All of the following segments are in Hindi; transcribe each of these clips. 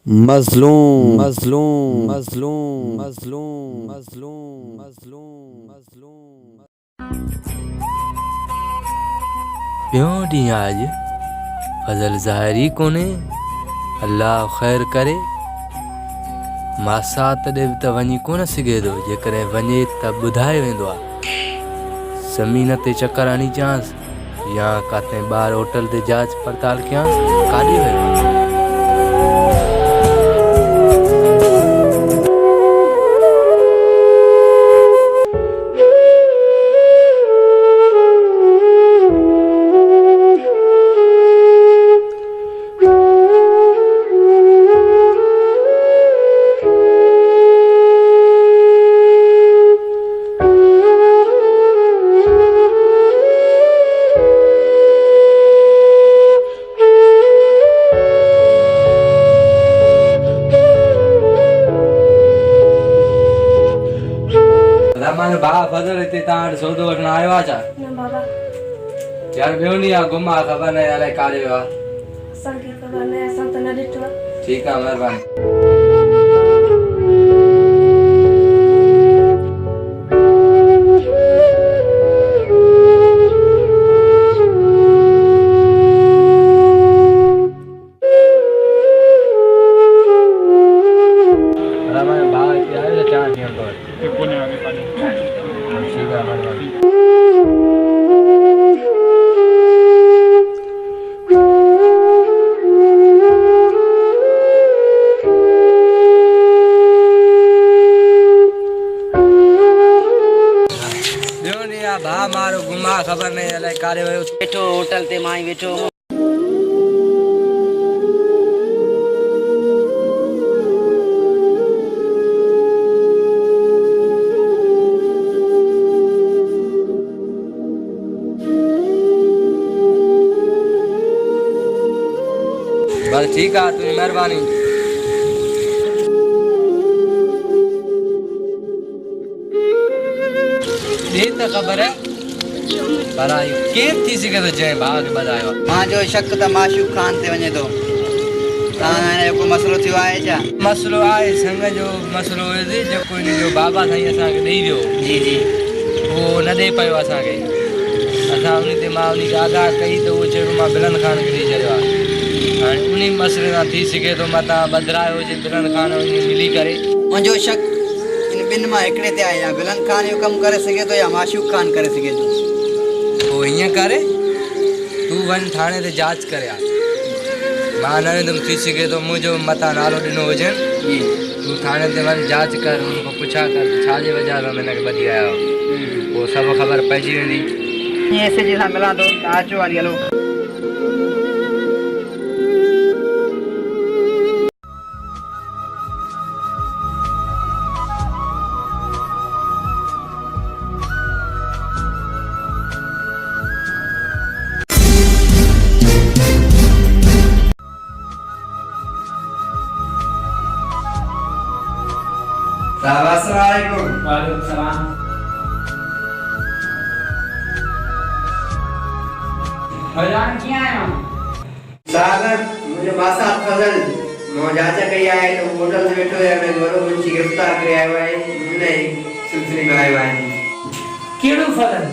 मजलूम मजलूम मजलूम मजलूम मजलूम मजलूम मजलूम प्यों डी आज फजल ज़ाहिरी कोने अल्लाह ख़ैर करे मासा तॾहिं बि त वञी कोन सघे थो जेकॾहिं वञे त ॿुधाए वेंदो आहे ज़मीन ते चकर हणी चांसि या किथे ॿाहिरि होटल ते जांच पड़ताल कयांसि काॾे वियो आहे मानो भाउ फज़ल हिते तव्हां वटि सौदो वठण आयो आहे छा? न बाबा यार ॿियो ॾींहुं आहे घुम आहे ख़बर न अलाए काॾे वियो आहे असांखे ख़बर न आहे असां त न ॾिठो आहे ठीकु आहे महिरबानी अरे मानो भाउ हिते आयो त चांहि ॾियणु थो ठीकु आहे महिरबानी ॿियो ॾींहुं आहे भाउ मारो घुमा ख़बर न अलाए काॾे वियो वेठो होटल ते मां ई वेठो बस ठीकु आहे तुंहिंजी महिरबानी ॾे त ख़बर आहे पर केरु थी सघे थो जंहिं भाउ खे ॿधायो आहे मुंहिंजो शक त माशूक खान ते वञे थो तव्हां हाणे को मसइलो थियो आहे छा मसइलो आहे संग जो मसइलो हुयोसीं जेको हिन जो बाबा साईं असांखे ॾेई वियो जी जी उहो न ॾेई पियो असांखे असां उन ते मां उनखे आगाह कई त उहो चयो मां बिलन खान खे ॾेई छॾियो आहे हाणे उन मसइले सां थी सघे थो मतां ॿधायो हुजे बिलन खान मिली करे मुंहिंजो शक इन ॿिनि मां हिकिड़े ते आहे या बिलन खान जो कमु करे सघे थो या माशूक खान करे सघे थो पोइ हीअं करे तूं वञ थाणे ते जांच करे आ मां न वेंदुमि थी सघे थो मुंहिंजो मथां नालो ॾिनो हुजनि तूं थाणे ते वञ जांच कर हुन खां पुछा कर छाजे वजह सां हिनखे ॿधी आयो पोइ सभु ख़बर पइजी वेंदी ईअं एस जी सां मिलां थो तव्हां अचो वारी हलो अस्सलामुअलैकुम। वालेकुम सलाम। फरजान किया आया हो? साहब मुझे बासा फजल मो जांच कई आए तो होटल में बैठो है मैं बरो मुंशी गिरफ्तार करे आयो है नहीं सिलसिले में आयो है केड़ो फजल?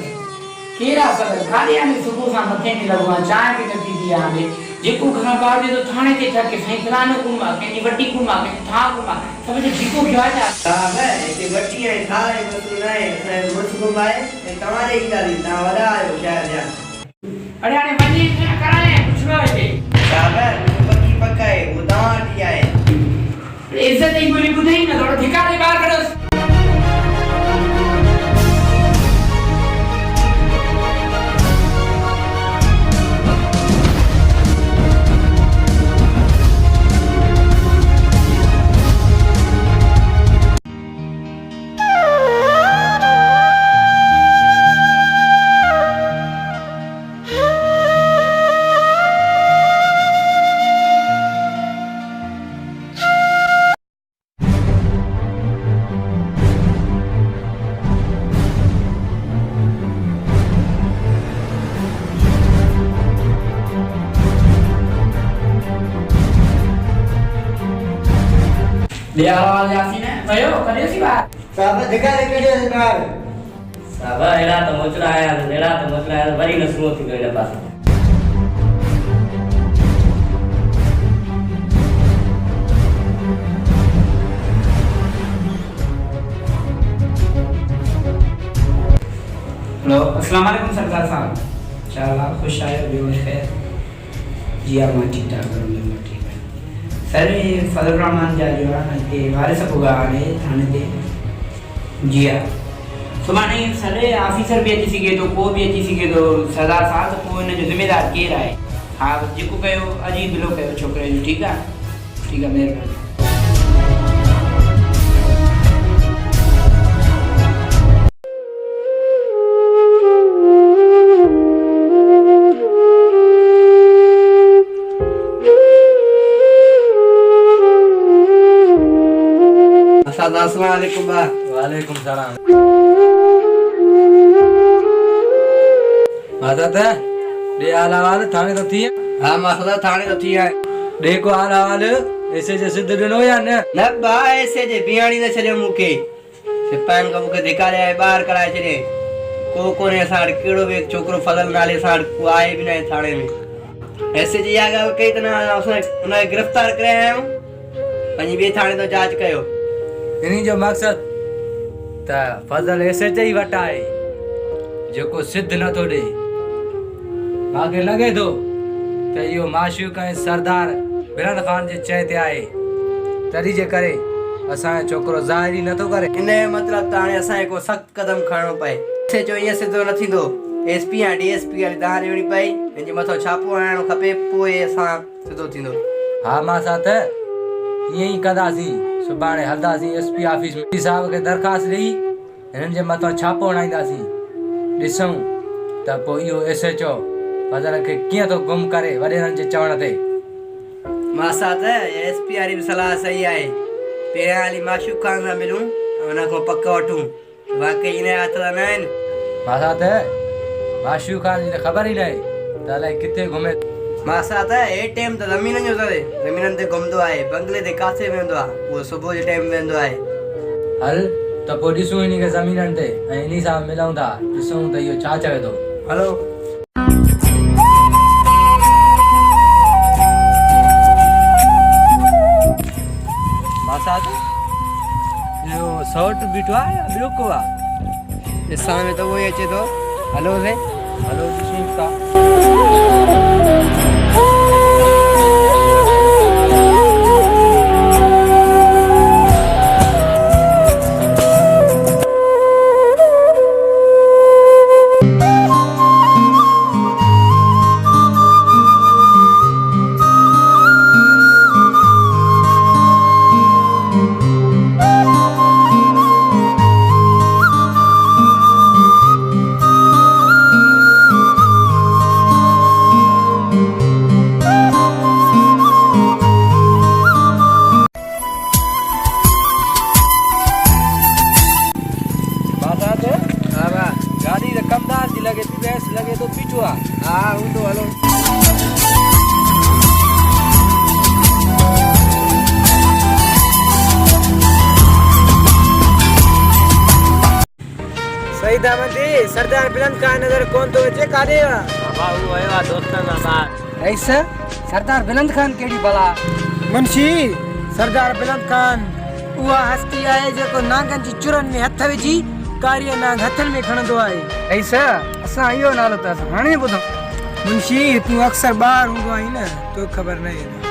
केरा फजल? खाली आने सुबह सा मथे में लगवा चाय के नती दिया हमें जेको घर बाहर दे तो थाने ते ठके सही फलानो कुमा के वड्डी कुमा के था कुमा सब जो ठीको क्या जा साहब ये वड्डी है था है मसलो नहीं है मुझको भाई तुम्हारे ही डाली ना वड़ा आयो शहर जा अरे आने बनी क्या कराए कुछ लो है साहब पक्की पक्का है वो दांत किया है इज्जत नहीं बोली बुधाई ना थोड़ा ठिकाने बाहर करो ले आवाज आसी ने भयो करे सी बात साहब दिखा दे के बार साहब एड़ा तो मोचरा आया वरी न सुनो थी गए पास हेलो अस्सलाम वालेकुम सरदार साहब इंशाल्लाह खुश आए हो खैर जी आप मैं ठीक ठाक करूंगा ठीक है सर ये फजल रहमान जा जो है के वारिस पुगा ने थाने दे जी हां सुमाने सर ऑफिसर भी अची सके तो को भी अची सके तो सरदार साहब तो को इन जो जिम्मेदार केर है हां जेको कयो अजी बिलो कयो छोकरे जो ठीक है मेहरबानी अस्सलाम वालेकुम बा वालेकुम सलाम माता ता दे आलावाल थाने तो थी हां मसला थाने तो थी है दे को आलावाल ऐसे जे सिद्ध दिनो या न बा ऐसे जे बियाणी ने छड़े मुके सिपाहन का मुके धिकारे आए बाहर कराए छड़े को ने साड़ केड़ो भी छोकरो फजल नाले साड़ को आए भी नहीं थाने में ऐसे जी आगा कई तना उसने उन्हें गिरफ्तार करे हैं पंजी बे थाने तो जांच कयो इन्हीं जो मकसद ता फजल ऐसे ही वटाए जो सिद्ध न तो दे मांगे लगे तो यो माशूक का सरदार बिरन खान जे चए ते आए तरी जे करे असा छोकरो जाहिर न तो करे इन मतलब ताने असा को सख्त कदम खणो पए से जो ये सिद्धो न थींदो एसपी या डीएसपी वाली दार एड़ी पई इन मथो छापो आणो खपे पोए असा सिद्धो थींदो हां मां साथ यही कदासी सुबाणे हलदासी एसपी ऑफिस में साहब के दरखास्त दी हिनन जे मथो छापो हणाईंदासी ॾिसूं त पोइ इहो एसएचओ फजल खे कीअं थो गुम करे वॾेरनि जे चवण ते मां साथ एसपी वारी सलाह सही आहे पहिरियां हली माशूक खान सां मिलूं उन खां पक वठूं वाकई इन हथ न आहिनि मां साथ माशूक खान जी ख़बर ई न आहे त अलाए किथे घुमे मां साथ ए टाइम त ज़मीननि जो अथव ज़मीननि ते घुमंदो आहे बंगले ते कासे वेंदो आहे उहो सुबुह जे टाइम वेंदो आहे हल त पोइ ॾिसूं इन खे ज़मीननि ते ऐं इन सां मिलूं था ॾिसूं त इहो छा चवे थो हलो मां साथ इहो सौट बीठो आहे या ॿियो को आहे ॾिसण में त उहो ई अचे थो हलो से हलो ॾिसूं था गाड़ी रकमदार जी लगे थी बेस लगे तो पीछो आ हां हूं तो हलो सही दामदी सरदार बिरन खान नजर कौन तो अचे कादे बाबा वो आया दोस्तन बाबा ऐसा सरदार बिरन खान केड़ी भला मुंशी सरदार बिरन खान उहा हस्ती आहे जेको नागन जी चुरन में हथ विझी कार्य नाग हथन में खणंदो आहे ऐसा असा इहो नालो त हाणे ॿुधो मुंशी तू अक्सर बाहर हूंदो आई न तो खबर नहीं है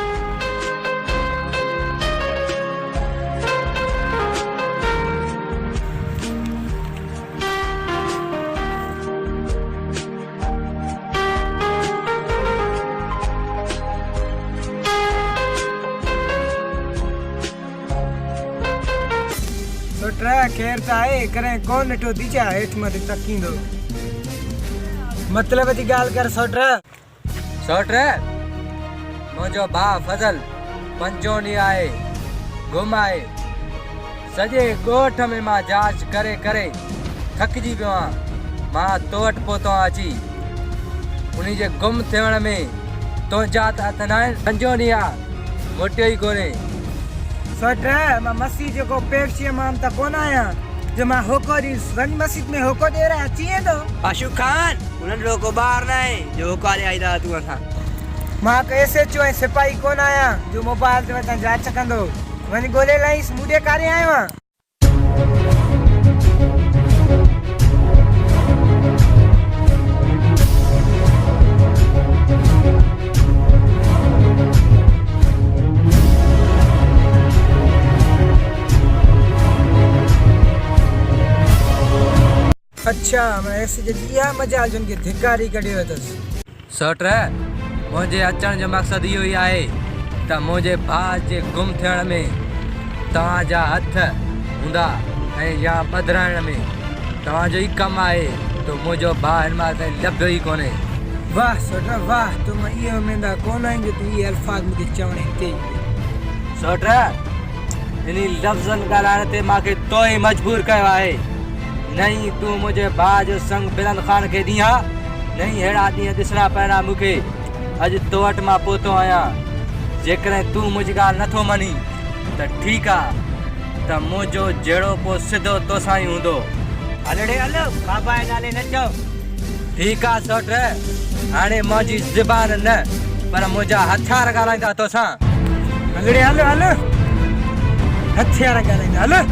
सोट्रा खैर त आहे करे कौन ॾिठो दीचा हेठ मथे तकींदो मतलब जी गाल कर सोट्रा मुंहिंजो भाउ फज़ल पंजो ॾींहुं आहे गुम आहे सॼे ॻोठ में मां जांच करे करे थकिजी पियो आहियां मां तो वटि पहुतो अची उन जे गुम थियण में तुंहिंजा त हथ न आहिनि पंजो ॾींहुं आहे मोटियो ई कोन्हे सट मां मसीह जेको पेप्सी मां त कोन आया जो मां होको दी वन मस्जिद में होको दे रहा चाहिए तो आशु खान उन्हनि रोको ॿार न आहे जो होको ॾे आई रहा तूं असां मां कैसे चो सिपाही कोन आया जो मोबाइल ते वता जांच कंदो वनी गोले लाइस मुडे कारे आयो हां। अच्छा मैं ऐसे जदिया मजाल जन के धिकारी कढियो अथस। सट मुंहिंजे अचण जो मक़सदु इहो ई आहे त मुंहिंजे भाउ जे गुम थियण में तव्हांजा हथ हूंदा ऐं या ॿधाइण में तव्हांजो ई कमु आहे त मुंहिंजो भाउ हिन महिल ताईं लभियो ई कोन्हे। वाह सट वाह तुम इहे उमेदा कोन आहिनि जो तूं इहे अल्फाज़ मूंखे चवण हिते सट इन लफ़्ज़नि ॻाल्हाइण ते मूंखे तो ई मजबूर कयो आहे। नहीं तूं मुंहिंजे भाउ जो संग बिलंद खान खे ॾींहा नहीं अहिड़ा ॾींहं ॾिसणा पवंदा मूंखे। अॼु तो वटि मां पहुतो आहियां जेकॾहिं तूं मुंहिंजी ॻाल्हि नथो मञी त ठीकु आहे त मुंहिंजो जहिड़ो पोइ सिधो तोसां ई हूंदो। हलड़े हलो बाबा जे नाले न चओ। ठीकु आहे सट हाणे मुंहिंजी ज़ुबान न पर मुंहिंजा हथियार ॻाल्हाईंदा तोसां। हलड़े हलो हलो हथियार ॻाल्हाईंदा हलो।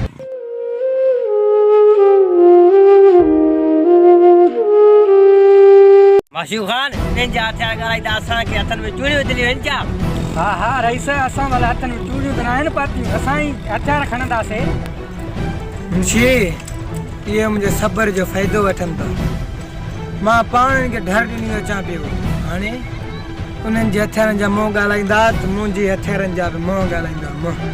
माशू खान इन्हनि जा हथियार ॻाल्हाईंदा असांखे हथनि में चूड़ियूं विझणियूं आहिनि छा? हा हा रईस असां वाला हथनि में चूड़ियूं त न आहिनि पातियूं असां ई हथियार खणंदासीं। मुंशी इहे मुंहिंजे सब्र जो फ़ाइदो वठनि था। मां पाण खे डर ॾिनी अचां पियो हाणे उन्हनि जे हथियारनि जा मुंहुं ॻाल्हाईंदा त मुंहिंजे हथियारनि जा बि मुंहुं ॻाल्हाईंदा मुंहुं।